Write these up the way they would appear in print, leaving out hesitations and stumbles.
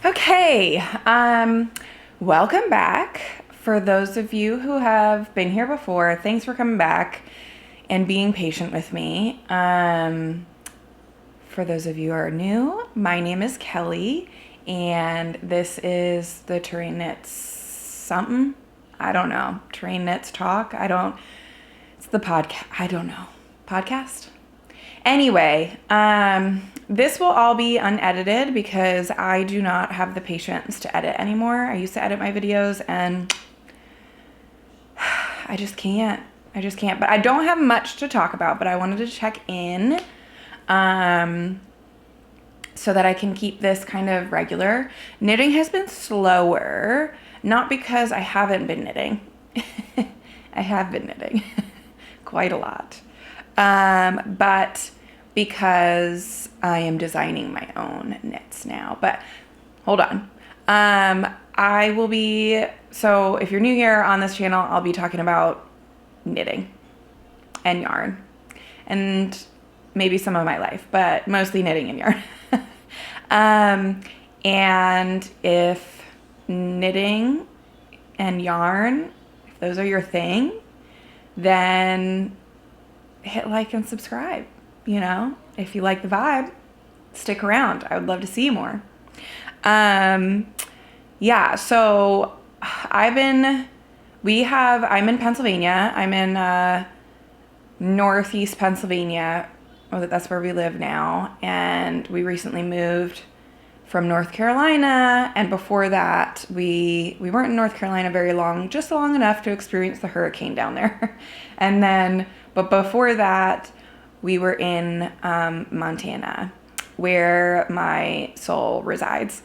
Okay, welcome back. For those of you who have been here before, thanks for coming back and being patient with me. For those of you who are new, my name is Kelly, and this is the Terrain Knits something. I don't know. Terrain Knits Talk. It's the podcast. I don't know. Podcast? Anyway, this will all be unedited because I do not have the patience to edit anymore. I used to edit my videos and I just can't. But I don't have much to talk about, but I wanted to check in so that I can keep this kind of regular. Knitting has been slower, not because I haven't been knitting. I have been knitting quite a lot. But because I am designing my own knits now. But hold on. So if you're new here on this channel, I'll be talking about knitting and yarn and maybe some of my life, but mostly knitting and yarn. And if knitting and yarn, if those are your thing, then hit like and subscribe. You know, if you like the vibe, stick around. I would love to see you more. Yeah, so I'm in Pennsylvania. I'm in Northeast Pennsylvania. Oh, that's where we live now. And we recently moved from North Carolina. And before that, we weren't in North Carolina very long, just long enough to experience the hurricane down there. But before that, we were in Montana, where my soul resides.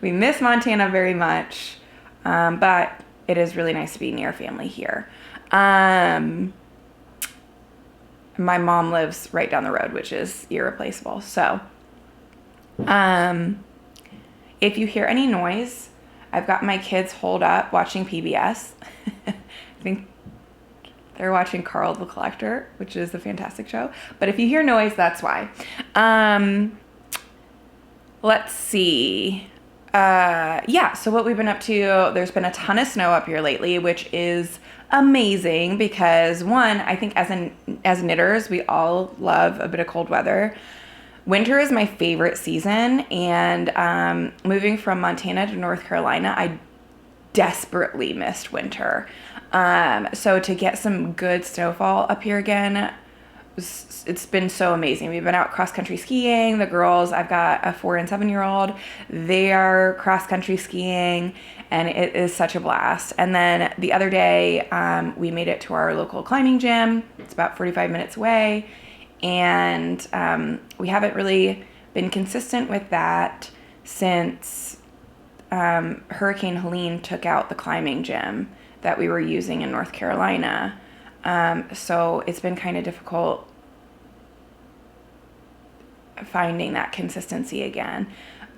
We miss Montana very much, but it is really nice to be near family here. My mom lives right down the road, which is irreplaceable. So if you hear any noise, I've got my kids holed up watching PBS. I think they're watching Carl the Collector, which is a fantastic show. But if you hear noise, that's why. Let's see. So what we've been up to, there's been a ton of snow up here lately, which is amazing because one, I think as knitters, we all love a bit of cold weather. Winter is my favorite season, and moving from Montana to North Carolina, I desperately missed winter. So to get some good snowfall up here again, it's been so amazing. We've been out cross-country skiing. The girls, I've got a 4 and 7-year-old. They are cross-country skiing, and it is such a blast. And then the other day, we made it to our local climbing gym. It's about 45 minutes away, and we haven't really been consistent with that since Hurricane Helene took out the climbing gym that we were using in North Carolina. So it's been kind of difficult finding that consistency again.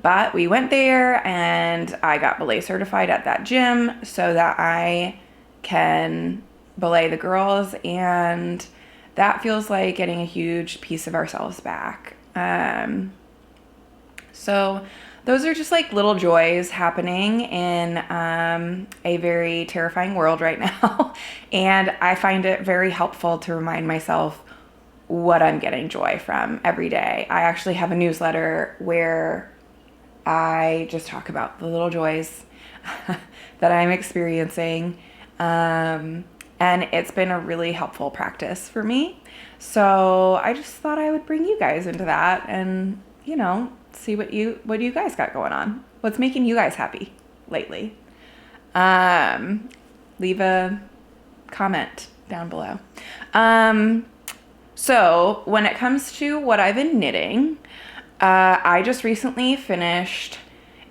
But we went there and I got belay certified at that gym so that I can belay the girls, and that feels like getting a huge piece of ourselves back. So those are just like little joys happening in a very terrifying world right now. And I find it very helpful to remind myself what I'm getting joy from every day. I actually have a newsletter where I just talk about the little joys that I'm experiencing. And it's been a really helpful practice for me. So I just thought I would bring you guys into that and, see what you guys got going on. What's making you guys happy lately? Leave a comment down below. So when it comes to what I've been knitting, I just recently finished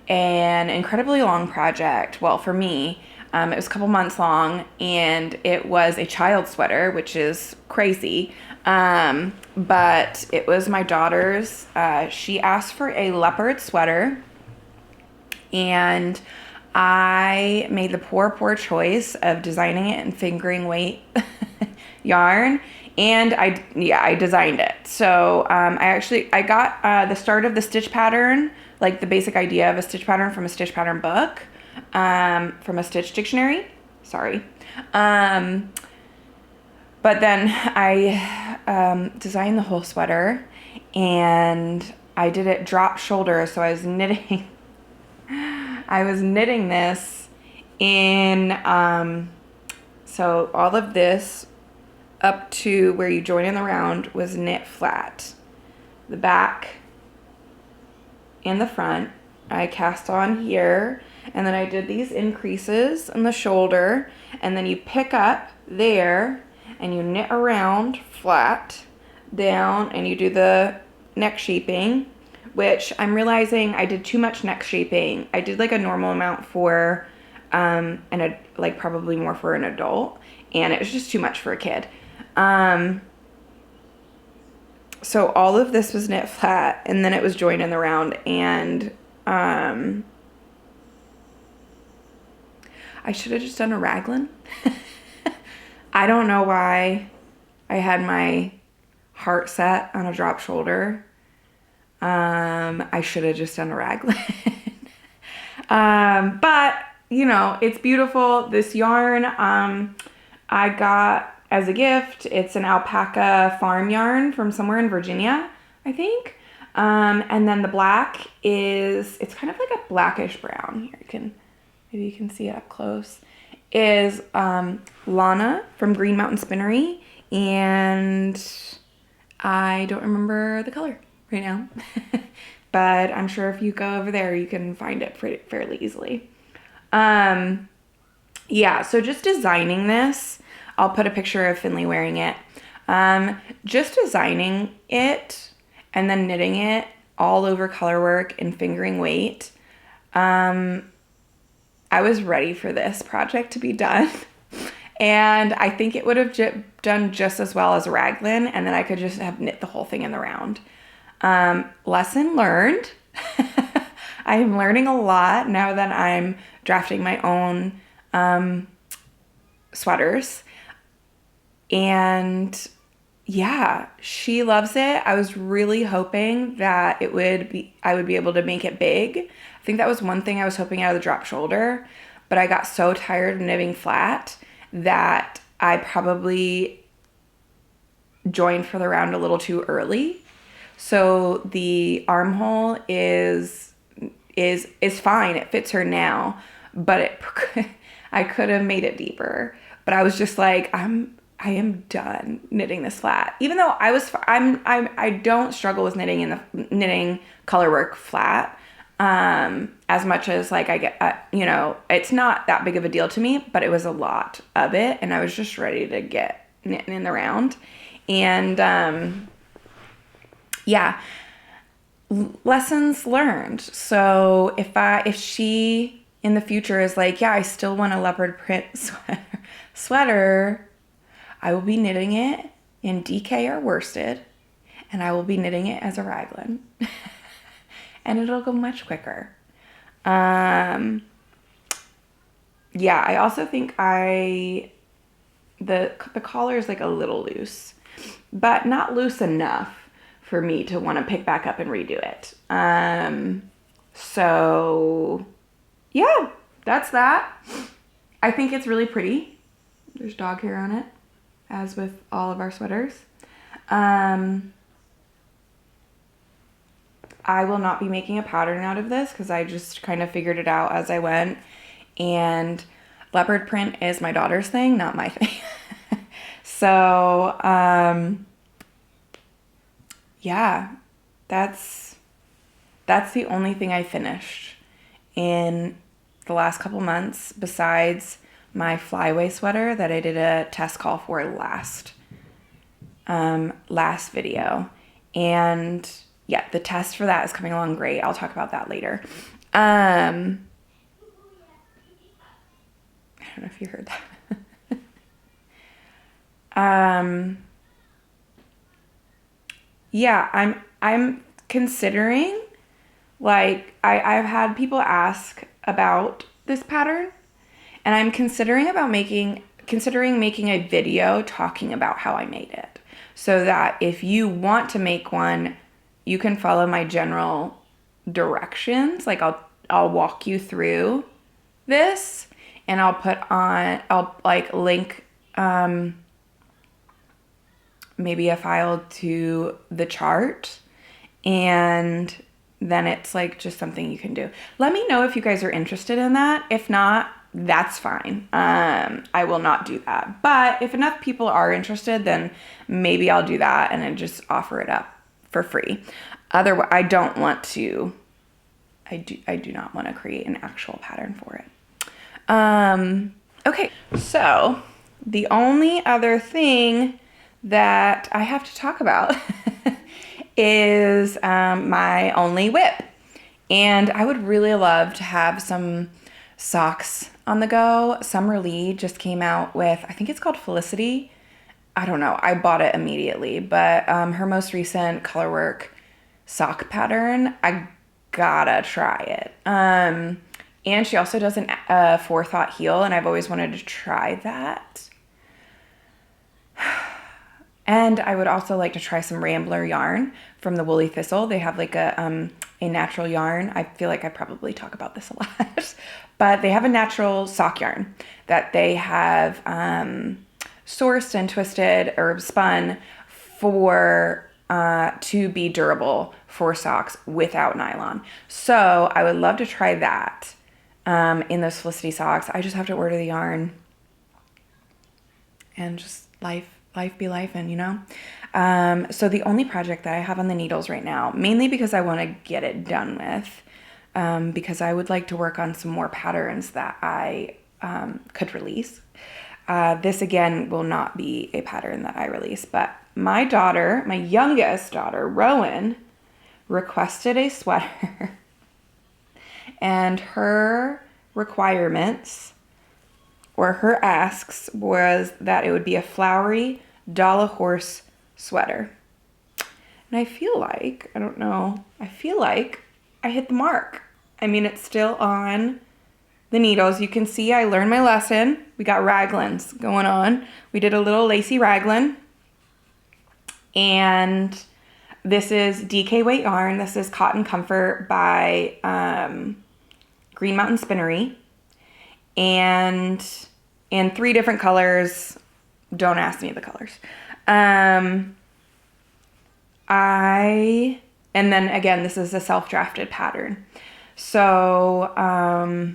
an incredibly long project. Well, for me, it was a couple months long, and it was a child sweater, which is crazy. But it was my daughter's. She asked for a leopard sweater, and I made the poor choice of designing it in fingering weight yarn, and I designed it. So I got the start of the stitch pattern like the basic idea of a stitch pattern from a stitch pattern book, from a stitch dictionary. Sorry. But then I designed the whole sweater, and I did it drop shoulder. So I was knitting this in, so all of this up to where you join in the round was knit flat. The back and the front I cast on here, and then I did these increases on the shoulder, and then you pick up there and you knit around flat down, and you do the neck shaping, which I'm realizing I did too much neck shaping. I did like a normal amount for like probably more for an adult, and it was just too much for a kid. So all of this was knit flat, and then it was joined in the round, and I should have just done a raglan. I don't know why I had my heart set on a drop shoulder. I should have just done a raglan. But, you know, it's beautiful. This yarn I got as a gift. It's an alpaca farm yarn from somewhere in Virginia, I think. And then the black it's kind of like a blackish brown. Here, maybe you can see it up close. Is Lana from Green Mountain Spinnery, and I don't remember the color right now. But I'm sure if you go over there, you can find it fairly easily. Yeah, so just designing this, I'll put a picture of Finley wearing it. Just designing it and then knitting it all over colorwork and fingering weight. I was ready for this project to be done. And I think it would have done just as well as a raglan, and then I could just have knit the whole thing in the round. Lesson learned. I am learning a lot now that I'm drafting my own sweaters. And yeah, she loves it. I was really hoping that I would be able to make it big. I think that was one thing I was hoping out of the drop shoulder, but I got so tired of knitting flat that I probably joined for the round a little too early. So the armhole is fine. It fits her now, but I could have made it deeper. But I was just like, I am done knitting this flat. Even though I don't struggle with knitting colorwork flat as much as like I get, it's not that big of a deal to me, but it was a lot of it, and I was just ready to get knitting in the round. And yeah, lessons learned. So if she in the future is like, yeah, I still want a leopard print sweater, I will be knitting it in DK or worsted, and I will be knitting it as a raglan. And it'll go much quicker. Yeah, I also think the collar is like a little loose, but not loose enough for me to want to pick back up and redo it. So yeah, that's that. I think it's really pretty. There's dog hair on it, as with all of our sweaters. I will not be making a pattern out of this because I just kind of figured it out as I went. And leopard print is my daughter's thing, not my thing. So, yeah, that's the only thing I finished in the last couple months besides my flyaway sweater that I did a test call for last video. And yeah, the test for that is coming along great. I'll talk about that later. I don't know if you heard that. Yeah, I'm considering, like, I've had people ask about this pattern, and I'm considering making a video talking about how I made it, so that if you want to make one, you can follow my general directions. Like I'll walk you through this, and I'll like link maybe a file to the chart, and then it's like just something you can do. Let me know if you guys are interested in that. If not, that's fine. I will not do that. But if enough people are interested, then maybe I'll do that and then just offer it up for free. Otherwise, I do not want to create an actual pattern for it. Okay, so the only other thing that I have to talk about is my only whip. And I would really love to have some socks on the go. Summer Lee just came out with, I think it's called Felicity. I don't know. I bought it immediately, but her most recent colorwork sock pattern, I gotta try it. And she also does a forethought heel, and I've always wanted to try that. And I would also like to try some Rambler yarn from the Woolly Thistle. They have like a natural yarn. I feel like I probably talk about this a lot, but they have a natural sock yarn that they have sourced and twisted or spun for to be durable for socks without nylon. So I would love to try that in those Felicity socks. I just have to order the yarn and just life be lifing, you know? So the only project that I have on the needles right now, mainly because I want to get it done with, because I would like to work on some more patterns that I could release. This again will not be a pattern that I release, but my daughter, my youngest daughter, Rowan, requested a sweater and her requirements or her asks was that it would be a flowery dollar horse sweater. And I feel like, I don't know, I feel like I hit the mark. I mean, it's still on the needles. You can see I learned my lesson. We got raglans going on. We did a little lacy raglan. And this is DK weight yarn. This is Cotton Comfort by Green Mountain Spinnery. And in 3 different colors. Don't ask me the colors. And then again, this is a self-drafted pattern. So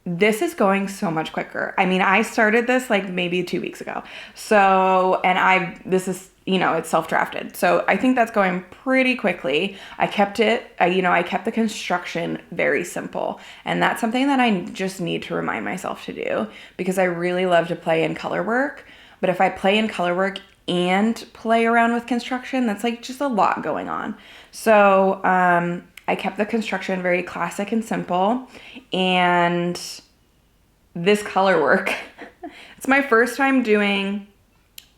this is going so much quicker. I mean, I started this like maybe 2 weeks ago. So, and this is, you know, it's self-drafted. So I think that's going pretty quickly. I kept it, I kept the construction very simple. And that's something that I just need to remind myself to do because I really love to play in color work. But if I play in color work and play around with construction, that's like just a lot going on. So I kept the construction very classic and simple. And this color work, it's my first time doing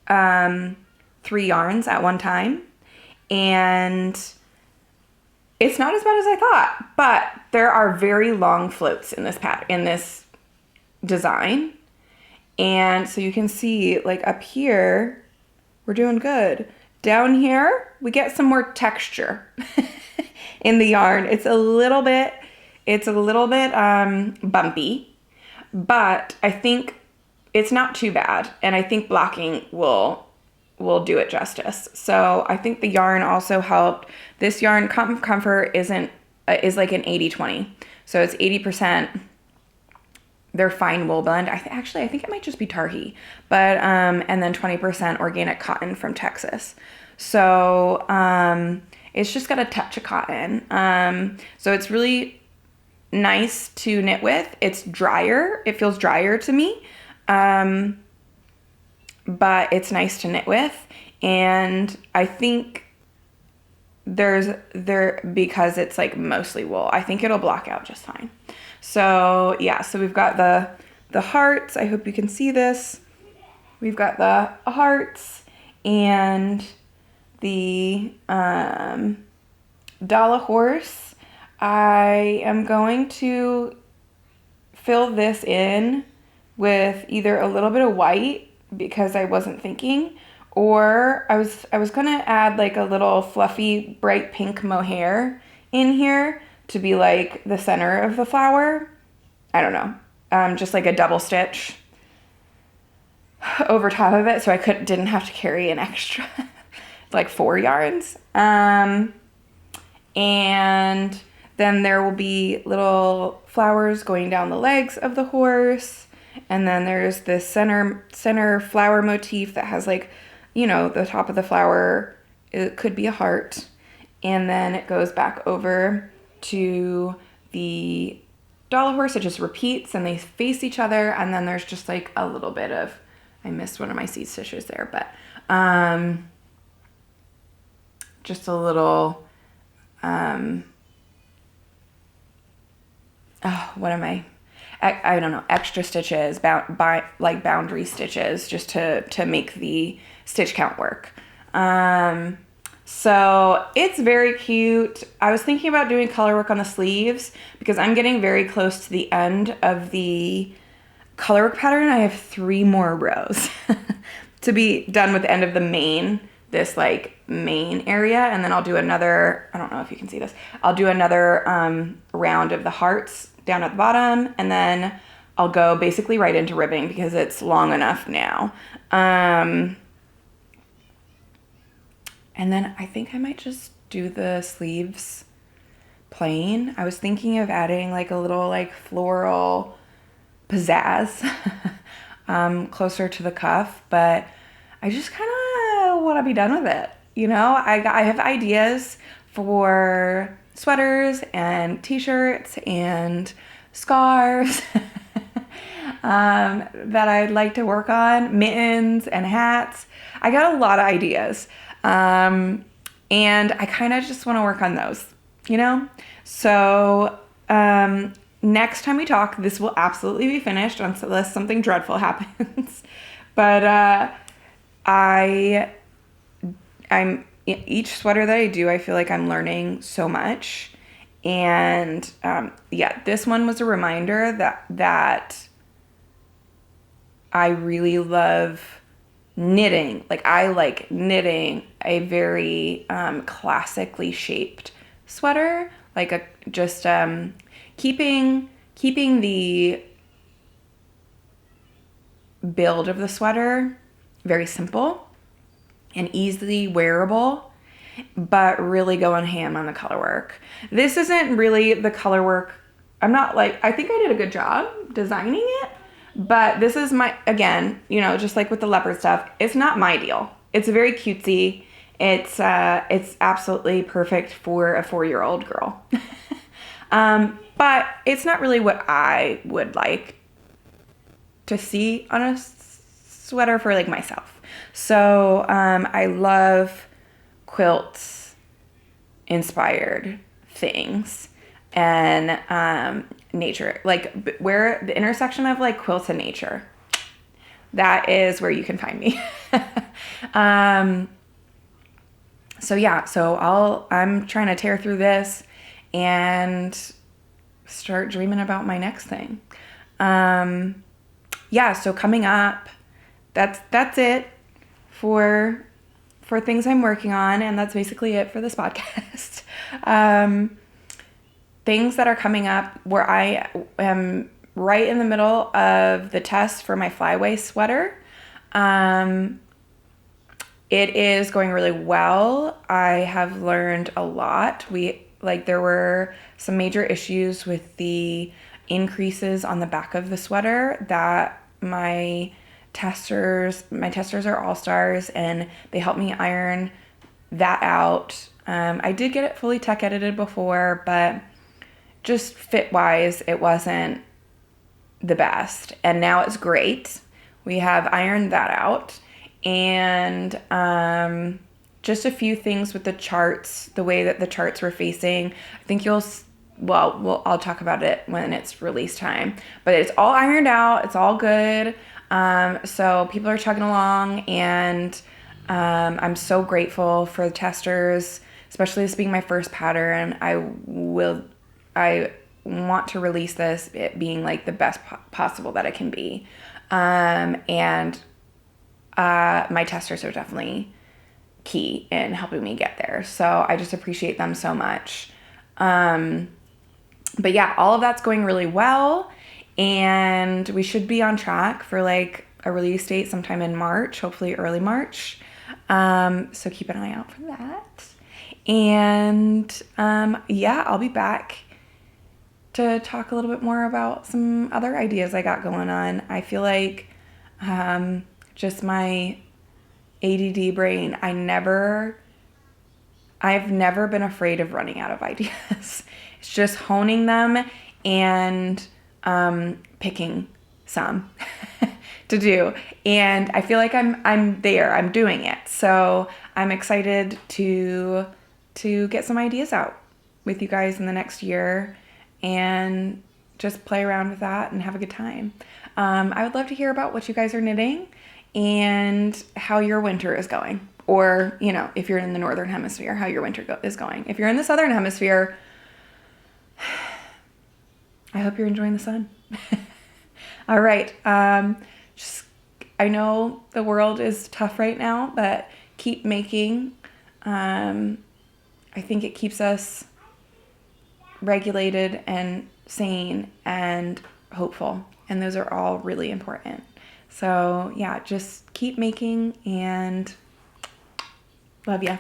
3 yarns at one time. And it's not as bad as I thought, but there are very long floats in this in this design. And so you can see like up here, we're doing good. Down here, we get some more texture in the yarn. It's a little bit bumpy, but I think it's not too bad. And I think blocking will do it justice. So I think the yarn also helped. This yarn, Cotton Comfort, is like an 80-20. So it's 80% their fine wool blend. I think it might just be Tarhi, but and then 20% organic cotton from Texas. So it's just got a touch of cotton. So it's really nice to knit with. It's drier. It feels drier to me. But it's nice to knit with. And I think because it's like mostly wool, I think it'll block out just fine. So yeah, so we've got the hearts. I hope you can see this. We've got the hearts and the dollar horse. I am going to fill this in with either a little bit of white because I wasn't thinking, or I was gonna add like a little fluffy bright pink mohair in here to be like the center of the flower. I don't know. Just like a double stitch over top of it, so I didn't have to carry an extra like 4 yards. And then there will be little flowers going down the legs of the horse. And then there's this center flower motif that has like, the top of the flower, it could be a heart. And then it goes back over to the dollar horse. It just repeats and they face each other. And then there's just like a little bit of, I missed one of my seed stitches there, but just a little, what am I don't know, extra stitches, like boundary stitches, just to make the stitch count work. So it's very cute. I was thinking about doing color work on the sleeves because I'm getting very close to the end of the color work pattern. I have 3 more rows to be done with the end of the this like main area. And then I'll do another, I don't know if you can see this. I'll do another round of the hearts down at the bottom. And then I'll go basically right into ribbing because it's long enough now. And then I think I might just do the sleeves plain. I was thinking of adding like a little like floral pizzazz closer to the cuff, but I just kind of want to be done with it. I have ideas for sweaters and t-shirts and scarves that I'd like to work on, mittens and hats. I got a lot of ideas. And I kind of just want to work on those, So, next time we talk, this will absolutely be finished unless something dreadful happens. But, each sweater that I do, I feel like I'm learning so much. And, this one was a reminder that I really love knitting. Like I like knitting a very classically shaped sweater, like keeping the build of the sweater very simple and easily wearable, but really going ham on the color work. This isn't really the color work. I think I did a good job designing it. But this is again, just like with the leopard stuff, it's not my deal. It's very cutesy. It's absolutely perfect for a 4-year-old girl. But it's not really what I would like to see on a sweater for like myself. So I love quilts inspired things and nature, like where the intersection of like quilts and nature, that is where you can find me. So I'm trying to tear through this and start dreaming about my next thing. So coming up, that's it for things I'm working on, and that's basically it for this podcast. Things that are coming up where I am right in the middle of the test for my flyaway sweater. It is going really well. I have learned a lot. There were some major issues with the increases on the back of the sweater that my testers are all-stars, and they helped me iron that out. I did get it fully tech edited before, but just fit-wise, it wasn't the best. And now it's great. We have ironed that out. And just a few things with the charts, the way that the charts were facing. I think I'll talk about it when it's release time. But it's all ironed out. It's all good. So people are chugging along. And I'm so grateful for the testers, especially this being my first pattern. I want to release this, it being like the best possible that it can be. And my testers are definitely key in helping me get there. So I just appreciate them so much. But yeah, all of that's going really well, and we should be on track for like a release date sometime in March, hopefully early March. So keep an eye out for that. And yeah, I'll be back to talk a little bit more about some other ideas I got going on. I feel like just my ADD brain, I've never been afraid of running out of ideas. It's just honing them and picking some to do. And I feel like I'm there. I'm doing it. So I'm excited to get some ideas out with you guys in the next year and just play around with that and have a good time. I would love to hear about what you guys are knitting and how your winter is going. Or, you know, if you're in the northern hemisphere, how your winter is going. If you're in the southern hemisphere, I hope you're enjoying the sun. All right. I know the world is tough right now, but keep making. I think it keeps us regulated and sane and hopeful. And those are all really important. So yeah, just keep making and love ya.